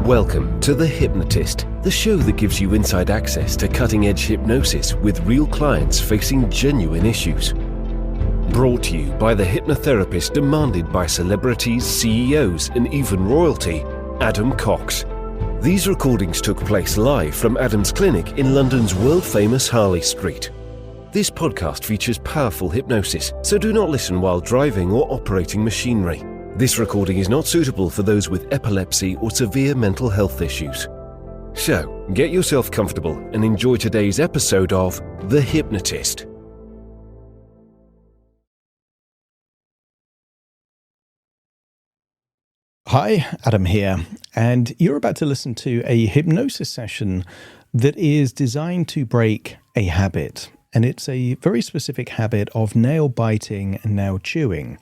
Welcome to The Hypnotist, the show that gives you inside access to cutting-edge hypnosis with real clients facing genuine issues. Brought to you by the hypnotherapist demanded by celebrities, CEOs, and even royalty, Adam Cox. These recordings took place live from Adam's clinic in London's world-famous Harley Street. This podcast features powerful hypnosis, so do not listen while driving or operating machinery. This recording is not suitable for those with epilepsy or severe mental health issues. So, get yourself comfortable and enjoy today's episode of The Hypnotist. Hi, Adam here, and you're about to listen to a hypnosis session that is designed to break a habit, and it's a very specific habit of nail biting and nail chewing.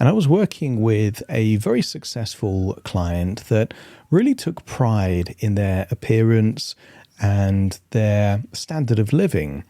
And I was working with a very successful client that really took pride in their appearance and their standard of living.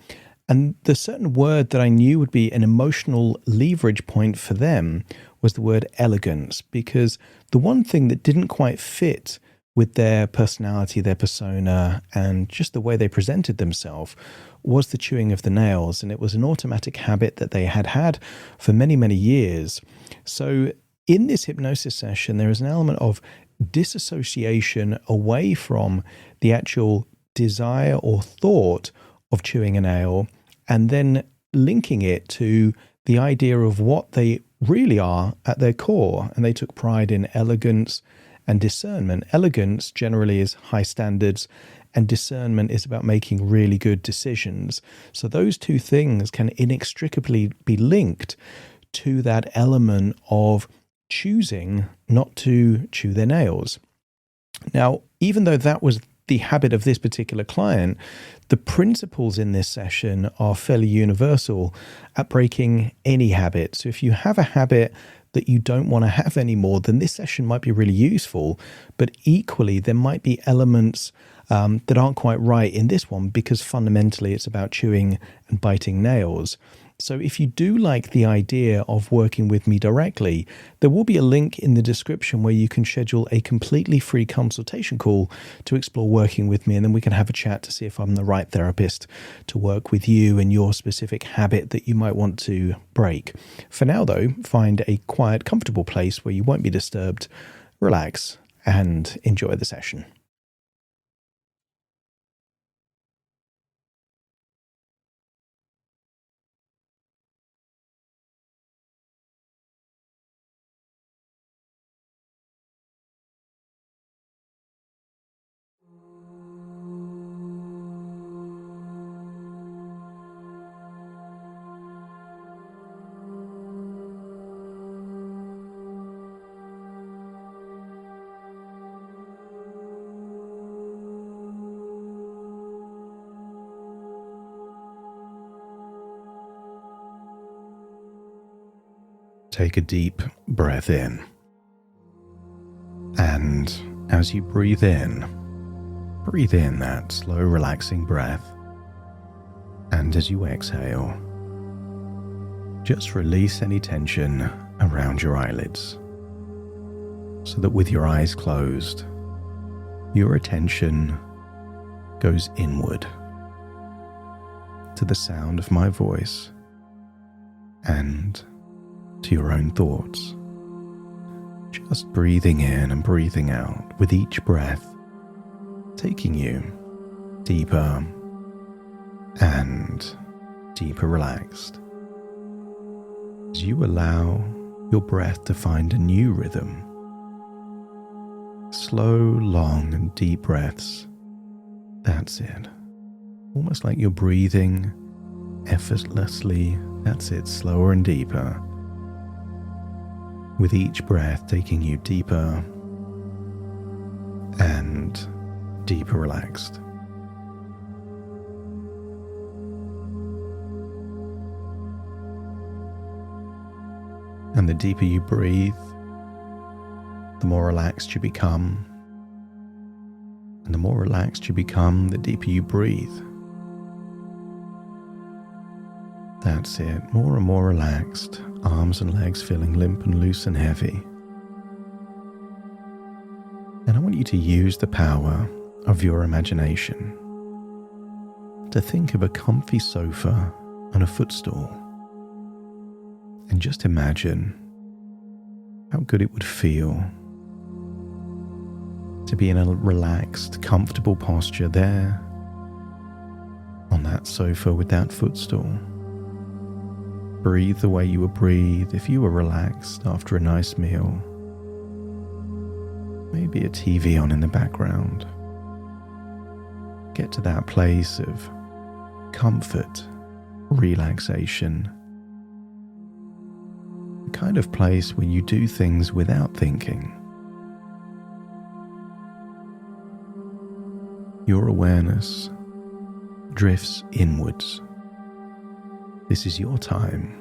And the certain word that I knew would be an emotional leverage point for them was the word elegance, because the one thing that didn't quite fit with their personality, their persona, and just the way they presented themselves was the chewing of the nails. And it was an automatic habit that they had had for many, many years. So in this hypnosis session, there is an element of disassociation away from the actual desire or thought of chewing a nail, and then linking it to the idea of what they really are at their core. And they took pride in elegance and discernment. Elegance generally is high standards, and discernment is about making really good decisions. So those two things can inextricably be linked to that element of choosing not to chew their nails. Now, even though that was the habit of this particular client, the principles in this session are fairly universal at breaking any habit. So if you have a habit that you don't want to have anymore, then this session might be really useful. But equally, there might be elements that aren't quite right in this one, because fundamentally it's about chewing and biting nails. So if you do like the idea of working with me directly, there will be a link in the description where you can schedule a completely free consultation call to explore working with me, and then we can have a chat to see if I'm the right therapist to work with you and your specific habit that you might want to break. For now, though, find a quiet, comfortable place where you won't be disturbed, relax, and enjoy the session. Take a deep breath in. And as you breathe in that slow, relaxing breath. And as you exhale, just release any tension around your eyelids, so that with your eyes closed, your attention goes inward to the sound of my voice and to your own thoughts, just breathing in and breathing out with each breath, taking you deeper and deeper relaxed. As you allow your breath to find a new rhythm, slow, long and deep breaths, that's it. Almost like you're breathing effortlessly, that's it, slower and deeper. With each breath taking you deeper and deeper relaxed. And the deeper you breathe, the more relaxed you become. And the more relaxed you become, the deeper you breathe. That's it, more and more relaxed, arms and legs feeling limp and loose and heavy. And I want you to use the power of your imagination to think of a comfy sofa on a footstool. And just imagine how good it would feel to be in a relaxed, comfortable posture there on that sofa with that footstool. Breathe the way you would breathe if you were relaxed after a nice meal. Maybe a TV on in the background. Get to that place of comfort, relaxation. The kind of place where you do things without thinking. Your awareness drifts inwards. This is your time.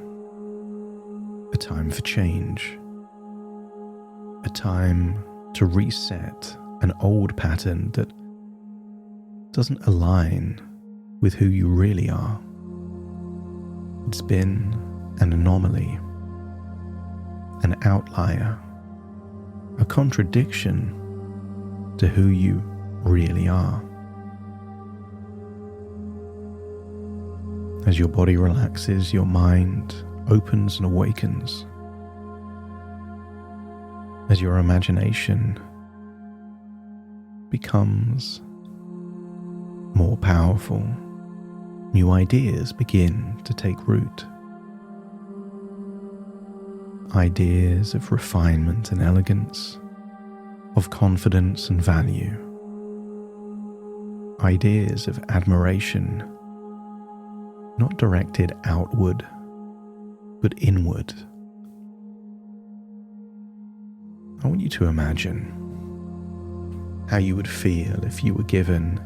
A time for change. A time to reset an old pattern that doesn't align with who you really are. It's been an anomaly, an outlier, a contradiction to who you really are. As your body relaxes, your mind opens and awakens. As your imagination becomes more powerful, new ideas begin to take root. Ideas of refinement and elegance, of confidence and value. Ideas of admiration, not directed outward, but inward. I want you to imagine how you would feel if you were given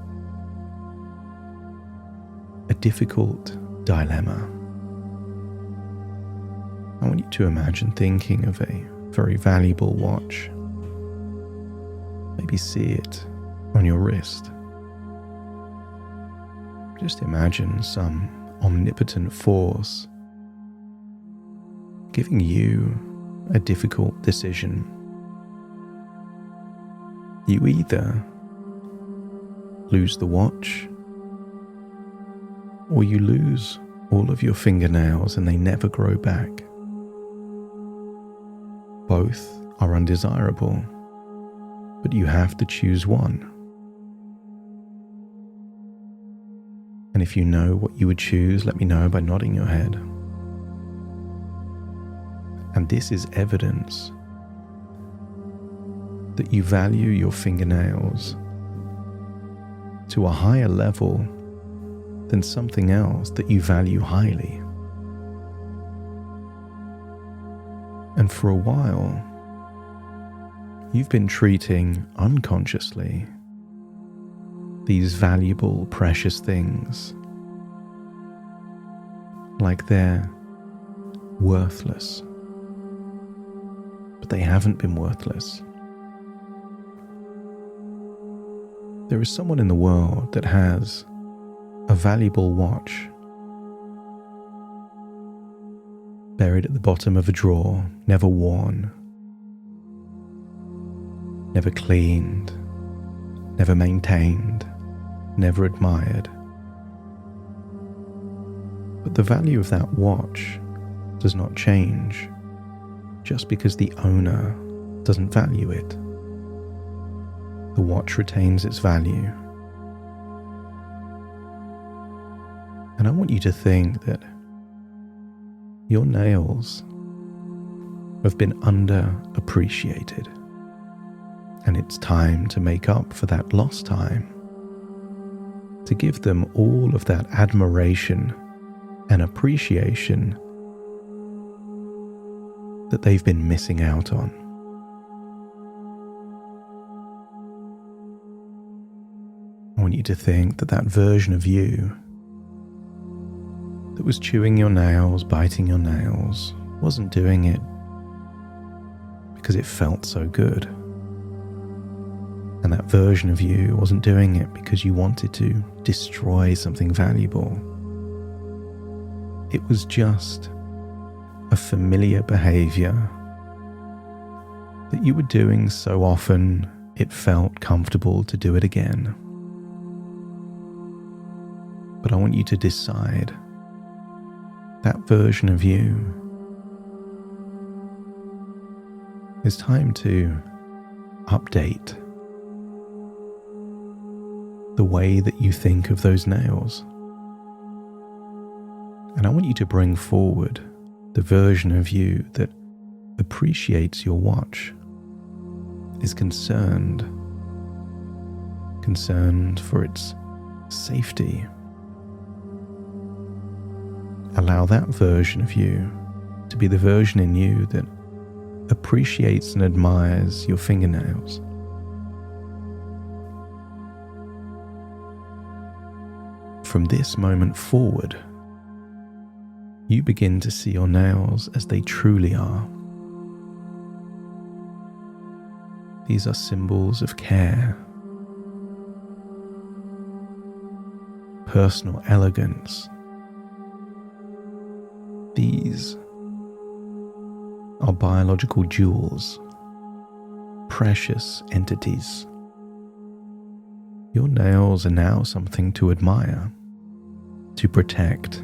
a difficult dilemma. I want you to imagine thinking of a very valuable watch. Maybe see it on your wrist. Just imagine some omnipotent force giving you a difficult decision. You either lose the watch, or you lose all of your fingernails and they never grow back. Both are undesirable, but you have to choose one. And if you know what you would choose, let me know by nodding your head. And this is evidence that you value your fingernails to a higher level than something else that you value highly. And for a while, you've been treating unconsciously these valuable, precious things like they're worthless. But they haven't been worthless. There is someone in the world that has a valuable watch buried at the bottom of a drawer, never worn, never cleaned, never maintained, never admired. But the value of that watch does not change just because the owner doesn't value it. The watch retains its value. And I want you to think that your nails have been underappreciated, and it's time to make up for that lost time, to give them all of that admiration and appreciation that they've been missing out on. I want you to think that that version of you that was chewing your nails, biting your nails, wasn't doing it because it felt so good. And that version of you wasn't doing it because you wanted to destroy something valuable. It was just a familiar behavior that you were doing so often it felt comfortable to do it again. But I want you to decide that version of you. It's time to update the way that you think of those nails. And I want you to bring forward the version of you that appreciates your watch, is concerned for its safety. Allow that version of you to be the version in you that appreciates and admires your fingernails. From this moment forward, you begin to see your nails as they truly are. These are symbols of care, personal elegance. These are biological jewels, precious entities. Your nails are now something to admire, to protect,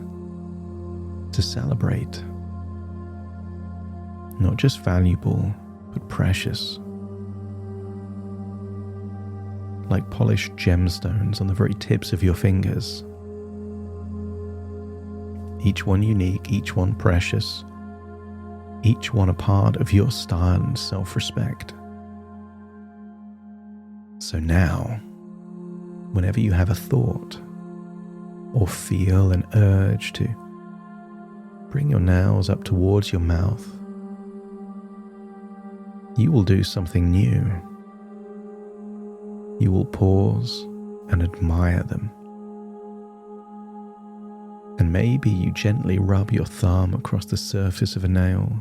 to celebrate. Not just valuable, but precious. Like polished gemstones on the very tips of your fingers. Each one unique, each one precious, each one a part of your style and self-respect. So now, whenever you have a thought or feel an urge to bring your nails up towards your mouth, you will do something new. You will pause and admire them. And maybe you gently rub your thumb across the surface of a nail,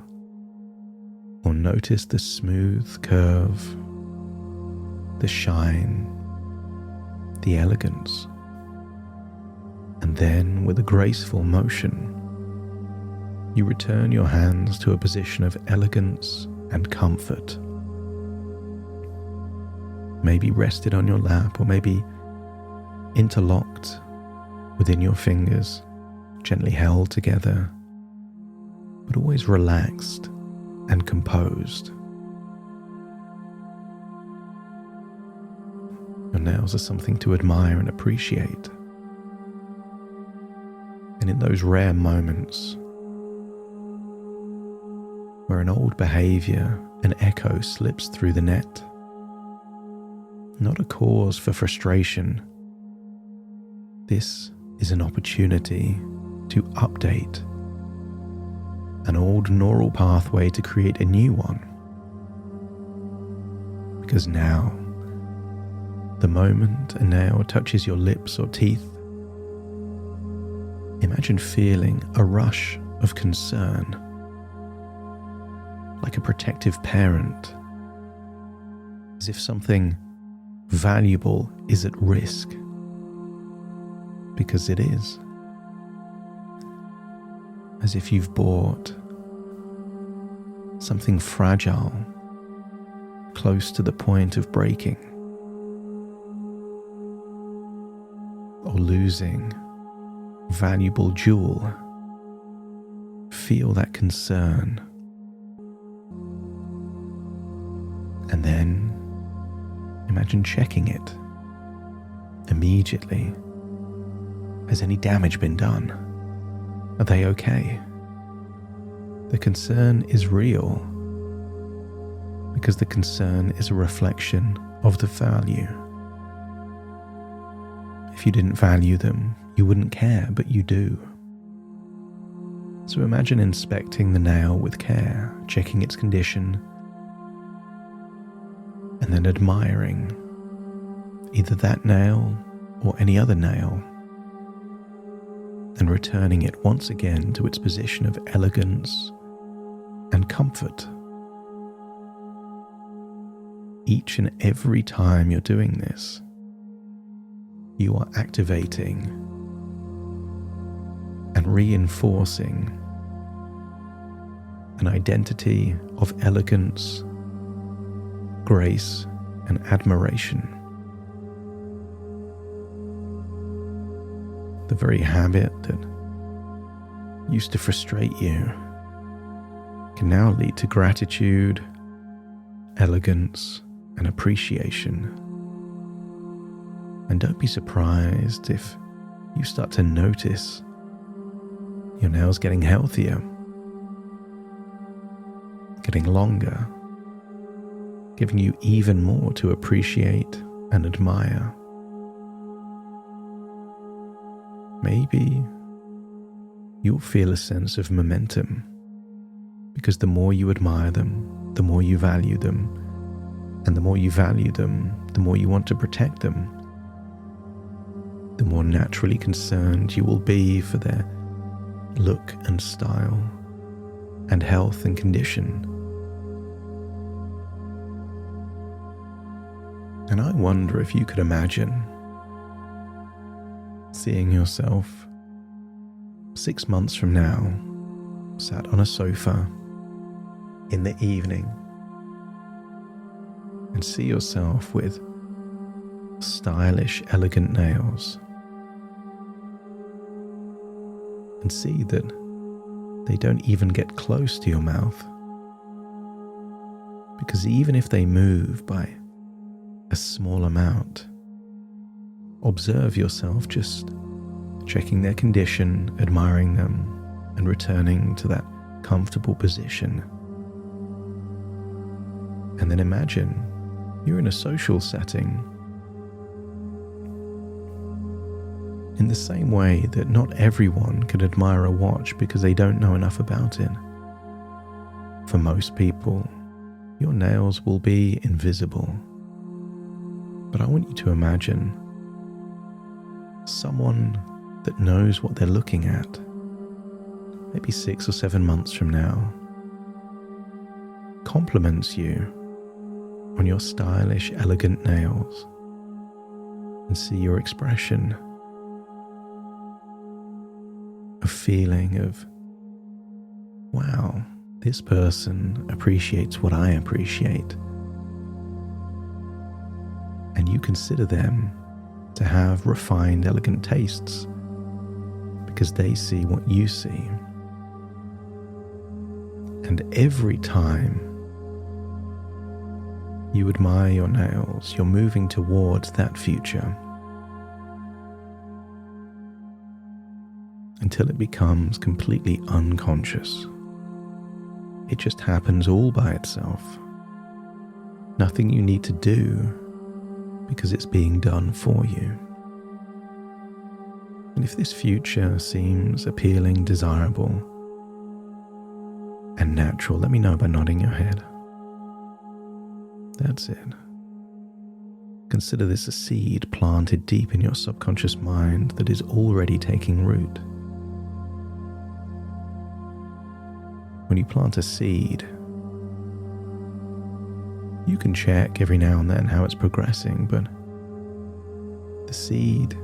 or notice the smooth curve, the shine, the elegance. And then, with a graceful motion, you return your hands to a position of elegance and comfort. Maybe rested on your lap, or maybe interlocked within your fingers, gently held together, but always relaxed and composed. Your nails are something to admire and appreciate. And in those rare moments where an old behavior, an echo slips through the net, not a cause for frustration, this is an opportunity to update an old neural pathway to create a new one. Because now, the moment a nail touches your lips or teeth, imagine feeling a rush of concern, like a protective parent, as if something valuable is at risk, because it is. As if you've bought something fragile, close to the point of breaking, or losing valuable jewel. Feel that concern. And then imagine checking it immediately. Has any damage been done? Are they okay? The concern is real because the concern is a reflection of the value. If you didn't value them, you wouldn't care, but you do. So imagine inspecting the nail with care, checking its condition, and then admiring either that nail or any other nail, and returning it once again to its position of elegance and comfort. Each and every time you're doing this, you are activating and reinforcing an identity of elegance, grace, and admiration. The very habit that used to frustrate you can now lead to gratitude, elegance, and appreciation. And don't be surprised if you start to notice your nails getting healthier, getting longer, giving you even more to appreciate and admire. Maybe you'll feel a sense of momentum because the more you admire them, the more you value them, and the more you value them, the more you want to protect them, the more naturally concerned you will be for their look and style and health and condition. And I wonder if you could imagine seeing yourself 6 months from now, sat on a sofa in the evening, and see yourself with stylish, elegant nails, and see that they don't even get close to your mouth, because even if they move by a small amount, observe yourself just checking their condition, admiring them, and returning to that comfortable position. And then imagine you're in a social setting in the same way that not everyone can admire a watch because they don't know enough about it. For most people, your nails will be invisible. But I want you to imagine someone that knows what they're looking at, maybe 6 or 7 months from now, compliments you on your stylish, elegant nails, and see your expression, a feeling of, wow, this person appreciates what I appreciate. And you consider them to have refined, elegant tastes because they see what you see. And every time you admire your nails, you're moving towards that future until it becomes completely unconscious. It just happens all by itself. Nothing you need to do because it's being done for you. And if this future seems appealing, desirable, and natural, let me know by nodding your head. That's it. Consider this a seed planted deep in your subconscious mind that is already taking root. When you plant a seed, you can check every now and then how it's progressing, but the seed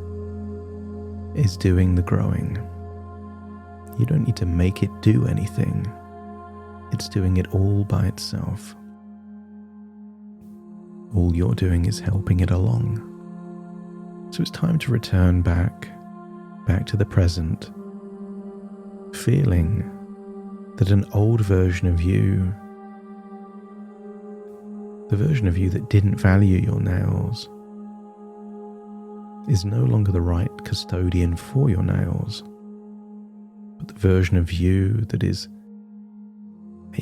is doing the growing. You don't need to make it do anything. It's doing it all by itself. All you're doing is helping it along. So it's time to return back to the present, feeling that an old version of you, the version of you that didn't value your nails, is no longer the right custodian for your nails, but the version of you that is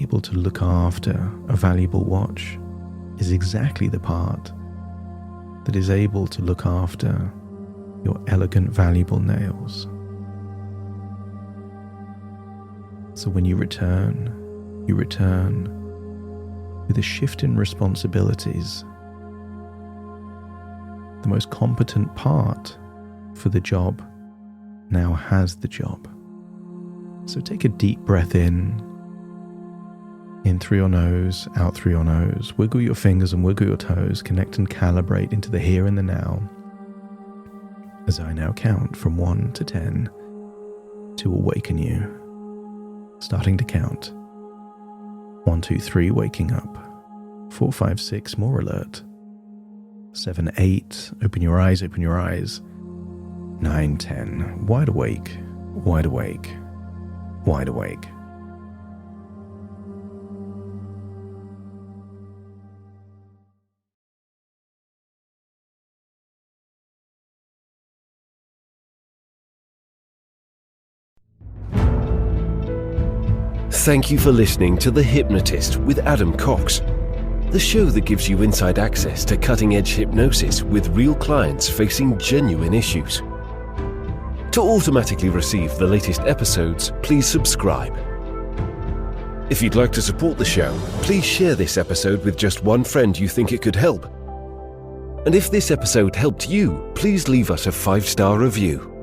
able to look after a valuable watch is exactly the part that is able to look after your elegant, valuable nails. So when you return with a shift in responsibilities. The most competent part for the job now has the job. So take a deep breath in through your nose, out through your nose. Wiggle your fingers and wiggle your toes. Connect and calibrate into the here and the now. As I now count from 1 to 10 to awaken you. Starting to count. 1, 2, 3, waking up. 4, 5, 6, more alert. 7, 8. Open your eyes, open your eyes. 9, 10. Wide awake, wide awake, wide awake. Thank you for listening to The Hypnotist with Adam Cox, the show that gives you inside access to cutting-edge hypnosis with real clients facing genuine issues. To automatically receive the latest episodes, please subscribe. If you'd like to support the show, please share this episode with just one friend you think it could help. And if this episode helped you, please leave us a 5-star review.